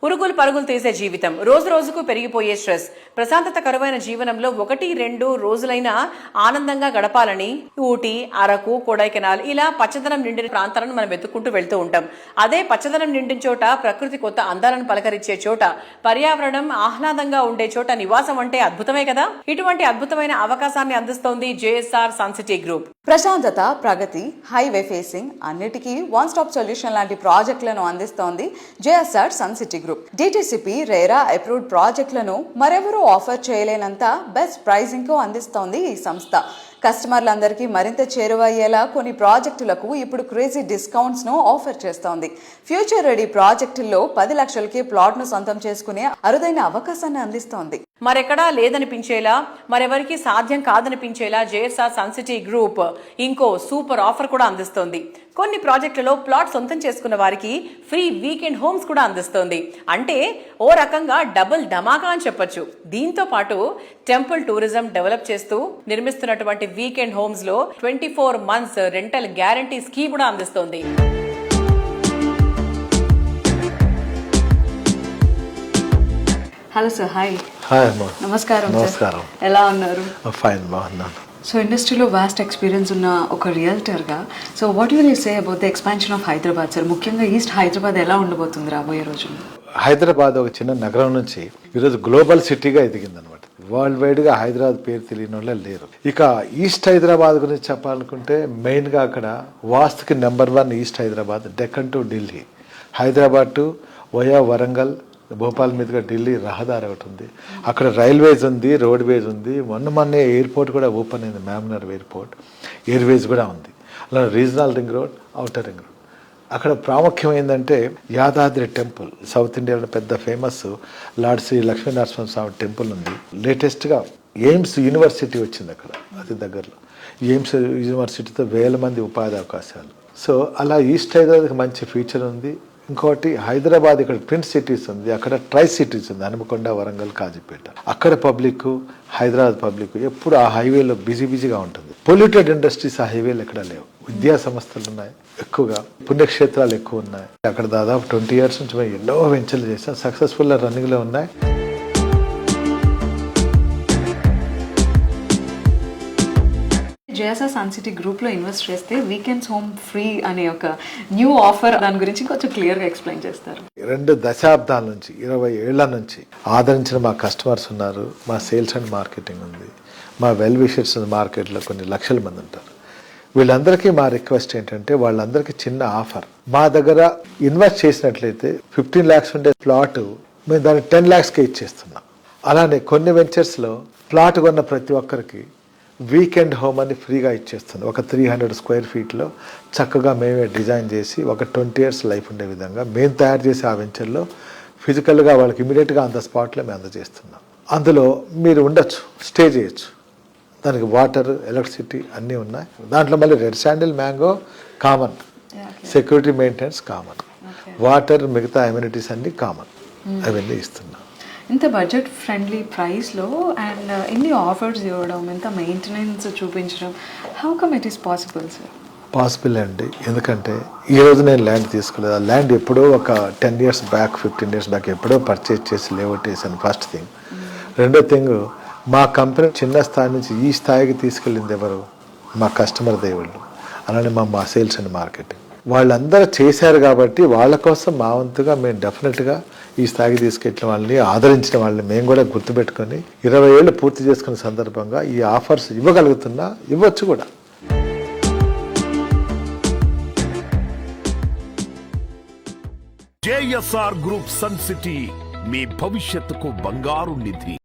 పురుగులు పరుగులు తీసే జీవితం, రోజు రోజుకు పెరిగిపోయే స్ట్రెస్, ప్రశాంతత కరువైన జీవనంలో 1-2 రోజులైనా ఆనందంగా గడపాలని ఊటీ, అరకు, కొడైకెనాల్ ఇలా పచ్చదనం నిండిన ప్రాంతాలను మనం వెతుక్కుంటూ వెళ్తూ ఉంటాం. అదే పచ్చదనం నిండిన చోట, ప్రకృతి కొత్త అందాలను పలకరించే చోట, పర్యావరణం ఆహ్లాదంగా ఉండే చోట నివాసం అంటే అద్భుతమే కదా. ఇటువంటి అద్భుతమైన అవకాశాన్ని అందిస్తోంది జేఎస్ఆర్ సన్ సిటీ గ్రూప్. ప్రశాంతత, ప్రగతి, హైవే ఫేసింగ్ అన్నిటికీ వన్ స్టాప్ సొల్యూషన్ లాంటి ప్రాజెక్టులను అందిస్తోంది JSR sun city group. DTCP, RERA approved ప్రాజెక్టులను మరెవరూ ఆఫర్ చేయలేనంత బెస్ట్ ప్రైజింగ్ కు అందిస్తోంది ఈ సంస్థ. కస్టమర్లందరికీ మరింత చేరువయ్యేలా కొన్ని ప్రాజెక్టులకు ఇప్పుడు క్రేజీ డిస్కౌంట్స్ ను ఆఫర్ చేస్తోంది. ఫ్యూచర్ రెడీ ప్రాజెక్టుల్లో 10 లక్షలకే ప్లాట్ ను సొంతం చేసుకునే అరుదైన అవకాశాన్ని అందిస్తోంది. మరెక్కడా లేదనిపించేలా, మరెవరికి సాధ్యం కాదనిపించేలా జేఎస్ఆర్ సన్ సిటీ గ్రూప్ ఇంకో సూపర్ ఆఫర్ కూడా అందిస్తోంది. కొన్ని ప్రాజెక్టులలో ప్లాట్ సొంతం చేసుకున్న వారికి ఫ్రీ వీకెండ్ హోమ్స్ కూడా అందిస్తోంది. అంటే ఓ రకంగా డబుల్ ధమాకా అని చెప్పొచ్చు. దీంతో పాటు టెంపుల్ టూరిజం డెవలప్ చేస్తూ నిర్మిస్తున్నటువంటి వీకెండ్ హోమ్స్ లో 24 months రెంటల్ గ్యారంటీ స్కీమ్ కూడా అందిస్తోంది. Hello sir, hi. నమస్కారం. నమస్కారం. ఎలా ఉన్నారు? ఫైన్, బాగున్నాను. సో ఇండస్ట్రీలో వాస్ట్ ఎక్స్పీరియన్స్ ఉన్న ఒక రియల్టర్గా, so what will you say about the expansion of Hyderabad sir? ముఖ్యంగా ఈస్ట్ హైదరాబాద్ ఎలా ఉండబోతుంది రాబోయే రోజుల్లో? హైదరాబాద్ ఒక చిన్న నగరం నుంచి ఈరోజు గ్లోబల్ సిటీగా ఎదిగింది అనమాట. వరల్డ్ వైడ్ గా హైదరాబాద్ పేరు తెలియని వాళ్ళే లేరు. ఇక ఈస్ట్ హైదరాబాద్ గురించి చెప్పాలనుకుంటే మెయిన్ గా అక్కడ వాస్తుకి number 1 east Hyderabad, Deccan to Delhi, Hyderabad to via Warangal, Bhopal మీదుగా ఢిల్లీ రహదారి ఒకటి ఉంది. అక్కడ రైల్వేస్ ఉంది, రోడ్వేస్ ఉంది. మొన్నే ఎయిర్పోర్ట్ కూడా ఓపెన్ అయింది, మ్యామ్నర్ ఎయిర్పోర్ట్. ఎయిర్వేస్ కూడా ఉంది. అలా regional ring road, outer ring road. అక్కడ ప్రాముఖ్యం ఏంటంటే యాదాద్రి టెంపుల్, సౌత్ ఇండియాలో పెద్ద famous lord Shri Lakshminarasimha Swamy temple ఉంది. లేటెస్ట్గా ఎయిమ్స్ యూనివర్సిటీ వచ్చింది అక్కడ, అతి దగ్గరలో. ఎయిమ్స్ యూనివర్సిటీతో 1000 మంది ఉపాధి అవకాశాలు. సో అలా ఈస్ట్ హైదరాబాద్కి మంచి ఫ్యూచర్ ఉంది. ఇంకోటి హైదరాబాద్ ఇక్కడ ట్విన్ సిటీస్ ఉంది, అక్కడ ట్రై సిటీస్ ఉంది, హనుమకొండ, వరంగల్, కాజీపేట. అక్కడ పబ్లిక్, హైదరాబాద్ పబ్లిక్ ఎప్పుడు ఆ హైవేలో బిజీగా ఉంటుంది. పొల్యూటెడ్ ఇండస్ట్రీస్ ఆ హైవేలు ఎక్కడ లేవు. విద్యా సంస్థలు ఉన్నాయి ఎక్కువగా, పుణ్యక్షేత్రాలు ఎక్కువ ఉన్నాయి. అక్కడ దాదాపు 20 years నుంచి మేము ఎన్నో వెంచర్లు చేసాం, సక్సెస్ఫుల్గా రన్నింగ్లో ఉన్నాయి. జేఎస్ఆర్ సన్ సిటీ గ్రూప్లో ఇన్వెస్ట్ చేస్తే వీకెండ్స్ హోమ్ ఫ్రీ అనే ఒక న్యూ ఆఫర్, దాని గురించి కొంచెం క్లియర్గా ఎక్స్ప్లెయిన్ చేస్తారు. 2 దశాబ్దాల నుంచి, 20 ఏళ్ల నుంచి ఆదరించిన మా కస్టమర్స్ ఉన్నారు. మా సేల్స్ అండ్ మార్కెటింగ్ ఉంది, మా వెల్ విషర్స్ మార్కెట్లో కొన్ని లక్షల మంది ఉంటారు. వీళ్ళందరికీ మా రిక్వెస్ట్ ఏంటంటే వాళ్ళందరికీ చిన్న ఆఫర్. మా దగ్గర ఇన్వెస్ట్ చేసినట్లయితే 15 lakhs ఉండే ప్లాట్ మేము దాన్ని 10 lakhsకే ఇచ్చేస్తున్నాం. అలానే కొన్ని వెంచర్స్లో ప్లాట్ కొన్న ప్రతి ఒక్కరికి వీకెండ్ హోమ్ అని ఫ్రీగా ఇచ్చేస్తుంది. ఒక 300 square feetలో చక్కగా మేమే డిజైన్ చేసి ఒక 20 years లైఫ్ ఉండే విధంగా మేము తయారు చేసి ఆ వెంచర్లో ఫిజికల్గా వాళ్ళకి ఇమీడియట్గా అంత స్పాట్లో మేము అందజేస్తున్నాం. అందులో మీరు ఉండొచ్చు, స్టే చేయొచ్చు. దానికి వాటర్, ఎలక్ట్రిసిటీ అన్నీ ఉన్నాయి. దాంట్లో మళ్ళీ red sandal, mango common, security maintenance common, water, మిగతా అమ్యూనిటీస్ అన్నీ కామన్, అవన్నీ ఇస్తున్నాం. ఇంత బడ్జెట్ ఫ్రెండ్లీ ప్రైస్లో అండ్ ఎన్ని ఆఫర్స్ ఇవ్వడం, ఎంత మెయింటెనెన్స్ చూపించడం, how come it is possible sir? Possible అండి. ఎందుకంటే ఈరోజు నేను ల్యాండ్ తీసుకోలేదు. ఆ ల్యాండ్ ఎప్పుడో ఒక 10 years బ్యాక్, 15 years బ్యాక్ ఎప్పుడో పర్చేజ్ చేసి లేఅవుట్ వేసాను, ఫస్ట్ థింగ్. రెండో థింగ్, మా కంపెనీ చిన్న స్థాయి నుంచి ఈ స్థాయికి తీసుకెళ్ళింది ఎవరు? మా కస్టమర్ దేవుళ్ళు, అలానే మా సేల్స్ అండ్ మార్కెటింగ్. వాళ్ళందరూ చేశారు కాబట్టి వాళ్ళ కోసం మా వంతుగా మేము డెఫినెట్గా ఈ స్థాయికి తీసుకెళ్ళిన వాళ్ళని, ఆదరించిన వాళ్ళని మేము కూడా గుర్తుపెట్టుకొని 20 ఏళ్ళు పూర్తి చేసుకున్న సందర్భంగా ఈ ఆఫర్స్ ఇవ్వగలుగుతున్నా, ఇవ్వచ్చు కూడా. జేఎస్ఆర్ గ్రూప్ సన్ సిటీ, మీ భవిష్యత్తుకు బంగారు నిధి.